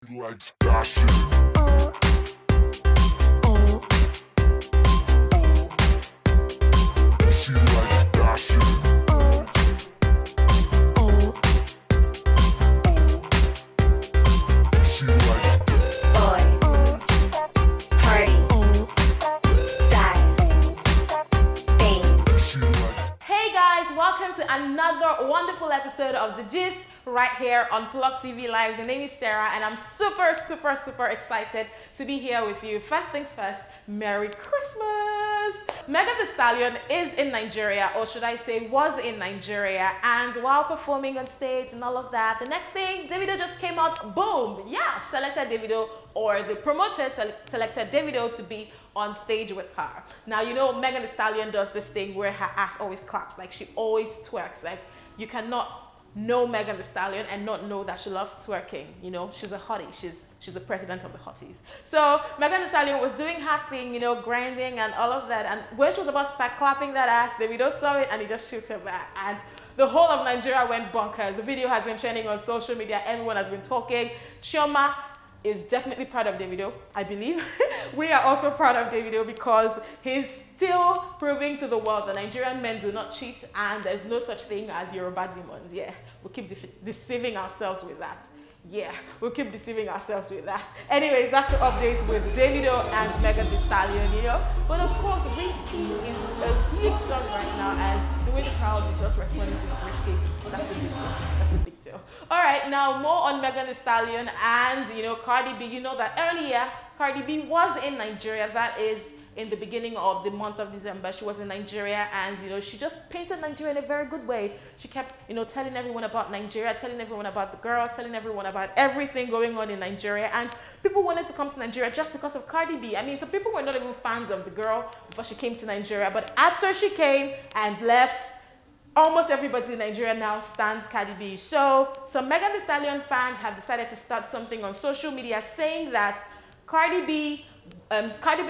Like Stasha. She likes Stasha. She likes Boys, parties, style, fame. she likes Hey guys, welcome to another wonderful episode of The Gist right here on Plug TV Live. The name is Sarah and I'm super excited to be here with you. First things first, Merry Christmas! Megan Thee Stallion is in Nigeria, or should I say was in Nigeria, and while performing on stage and all of that, the next day Davido just came out, boom, yeah, selected Davido, or the promoter selected Davido to be on stage with her. Now, you know, Megan Thee Stallion does this thing where her ass always claps, like she always twerks. Like, you cannot know Megan Thee Stallion and not know that she loves twerking. You know, she's a hottie, she's the president of the hotties. So Megan Thee Stallion was doing her thing, you know, grinding and all of that, and when she was about to start clapping that ass, Davido saw it and he just shoot her back, and the whole of Nigeria went bonkers. The video has been trending on social media, everyone has been talking. Chioma is definitely proud of Davido, I believe. We are also proud of Davido because he's still proving to the world that Nigerian men do not cheat and there's no such thing as Yoruba demons. Yeah, we'll keep deceiving ourselves with that. Yeah, we'll keep deceiving ourselves with that. Anyways, that's the update with Davido and Megan Thee Stallion, you know. But of course, Risky is a huge song right now, and the way the crowd is just responding to Risky, that's a big deal. That's a big deal. All right, now more on Megan Thee Stallion and, you know, Cardi B. You know that earlier, Cardi B was in Nigeria. That is in the beginning of the month of December. She was in Nigeria, and you know, she just painted Nigeria in a very good way. She kept, you know, telling everyone about Nigeria, telling everyone about the girls, telling everyone about everything going on in Nigeria, and people wanted to come to Nigeria just because of Cardi B. I mean, some people were not even fans of the girl before she came to Nigeria, but after she came and left, almost everybody in Nigeria now stands Cardi B. So some Megan Thee Stallion fans have decided to start something on social media saying that Cardi B's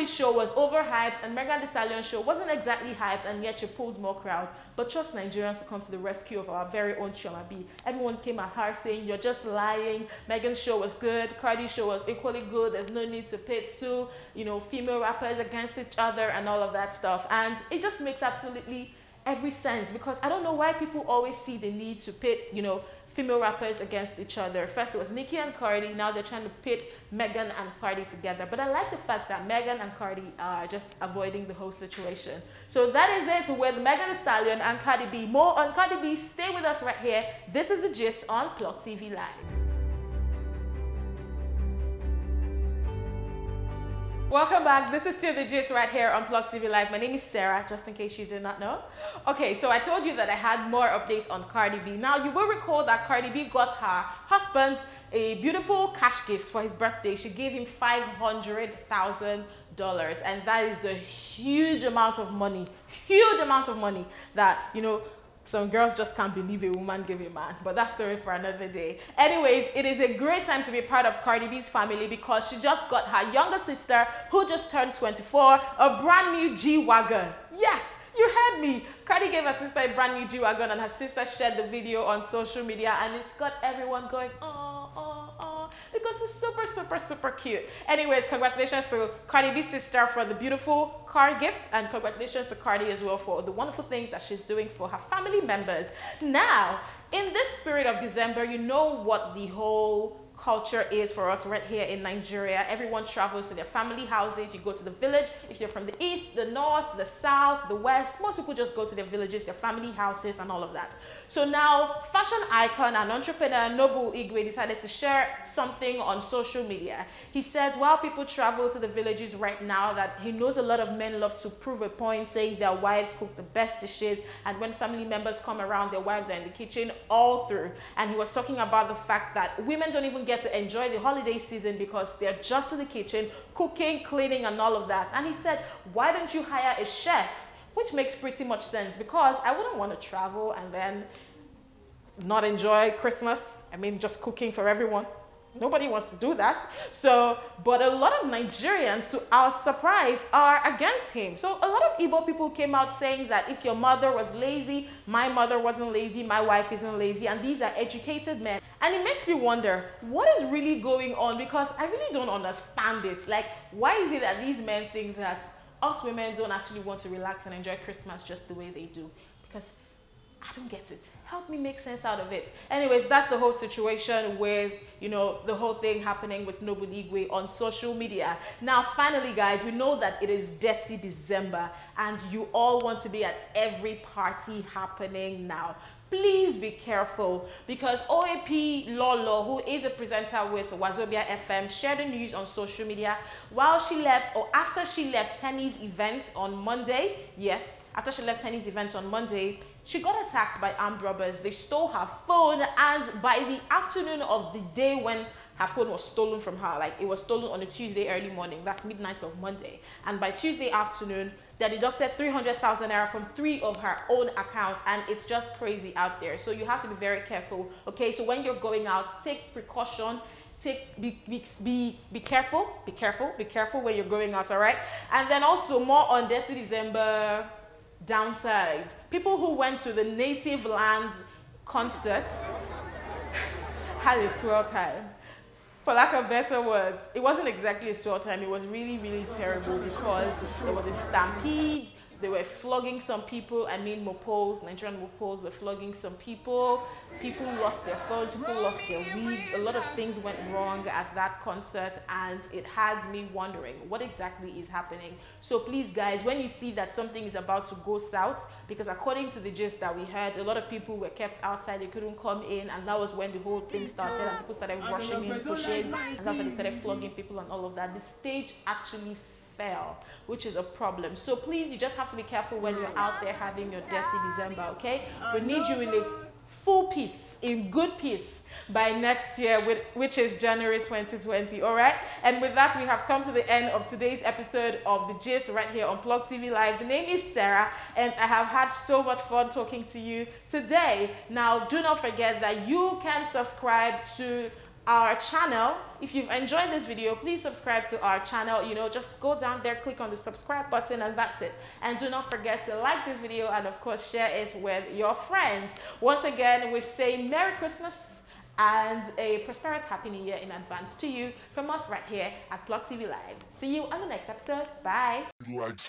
show was overhyped and Megan Thee Stallion's show wasn't exactly hyped, and yet she pulled more crowd. But trust Nigerians to come to the rescue of our very own Chioma B. Everyone came at her saying, you're just lying. Megan's show was good. Cardi's show was equally good. There's no need to pit two, you know, female rappers against each other and all of that stuff. And it just makes absolutely every sense, because I don't know why people always see the need to pit, you know, female rappers against each other. First it was Nicki and Cardi, now they're trying to pit Megan and Cardi together. But I like the fact that Megan and Cardi are just avoiding the whole situation. So that is it with Megan Thee Stallion and Cardi B. More on Cardi B, stay with us right here. This is The Gist on Plug TV Live. Welcome back. This is still The Gist right here on Plug TV Live. My name is Sarah, just in case you did not know. Okay, so I told you that I had more updates on Cardi B. Now, you will recall that Cardi B got her husband a beautiful cash gift for his birthday. She gave him $500,000, and that is a huge amount of money that, you know, some girls just can't believe a woman gave a man, but that's story for another day. Anyways, it is a great time to be part of Cardi B's family because she just got her younger sister, who just turned 24, a brand new G Wagon. Yes, you heard me. Cardi gave her sister a brand new G Wagon, and her sister shared the video on social media, and it's got everyone going, oh, oh, oh, because it's super cute. Anyways, congratulations to Cardi B's sister for the beautiful car gift, and congratulations to Cardi as well for the wonderful things that she's doing for her family members. Now, in this spirit of December, you know what the whole culture is for us right here in Nigeria. Everyone travels to their family houses. You go to the village. If you're from the east, the north, the south, the west, most people just go to their villages, their family houses and all of that. So now, fashion icon and entrepreneur Noble Igwe decided to share something on social media. He said while people travel to the villages right now, that he knows a lot of men love to prove a point, saying their wives cook the best dishes, and when family members come around, their wives are in the kitchen all through. And he was talking about the fact that women don't even get to enjoy the holiday season because they're just in the kitchen, cooking, cleaning, and all of that. And he said, why don't you hire a chef? Which makes pretty much sense, because I wouldn't want to travel and then not enjoy Christmas. I mean, just cooking for everyone. Nobody wants to do that. So, but a lot of Nigerians, to our surprise, are against him. So a lot of Igbo people came out saying that if your mother was lazy, my mother wasn't lazy, my wife isn't lazy, and these are educated men. And it makes me wonder, what is really going on? Because I really don't understand it. Like, why is it that these men think that us women don't actually want to relax and enjoy Christmas just the way they do? Because I don't get it. Help me make sense out of it. Anyways, that's the whole situation with, you know, the whole thing happening with Noble Igwe on social media. Now, finally, guys, we know that it is Dirty December and you all want to be at every party happening now. Please be careful, because OAP Lolo, who is a presenter with Wazobia FM, shared the news on social media while she left, or after she left Henny's event on Monday. Yes, after she left Henny's event on Monday, she got attacked by armed robbers. They stole her phone, and by the afternoon of the day when her phone was stolen from her, like it was stolen on a Tuesday early morning, that's midnight of Monday, and by Tuesday afternoon, they deducted 300,000 naira from 3 of her own accounts, and it's just crazy out there. So you have to be very careful, okay? So when you're going out, take precaution. Be careful when you're going out, all right? And then also more on Dirty December downsides. People who went to the Native Land concert had a swell time. For lack of better words, it wasn't exactly a swell time. It was really, really terrible because there was a stampede. They were flogging some people. I mean, Mopos, Nigerian Mopos were flogging some people. People lost their phones, people lost their wigs. A lot of things went wrong at that concert, and it had me wondering what exactly is happening. So please, guys, when you see that something is about to go south, because according to the gist that we heard, a lot of people were kept outside, they couldn't come in, and that was when the whole thing started, and people started rushing in, pushing, and that's when they started flogging people and all of that. The stage actually fell, which is a problem. So please, you just have to be careful when you're out there having your Dirty December, okay? We need you in a full peace, in good peace, by next year, which is January 2020, all right? And with that, we have come to the end of today's episode of The Gist right here on Plug TV Live. The name is Sarah, and I have had so much fun talking to you today. Now, do not forget that you can subscribe to our channel. If you've enjoyed this video, please subscribe to our channel. You know, just go down there, click on the subscribe button, and that's it. And do not forget to like this video and of course share it with your friends. Once again, we say Merry Christmas and a prosperous Happy New Year in advance to you from us right here at Plug TV Live. See you on the next episode. Bye. Like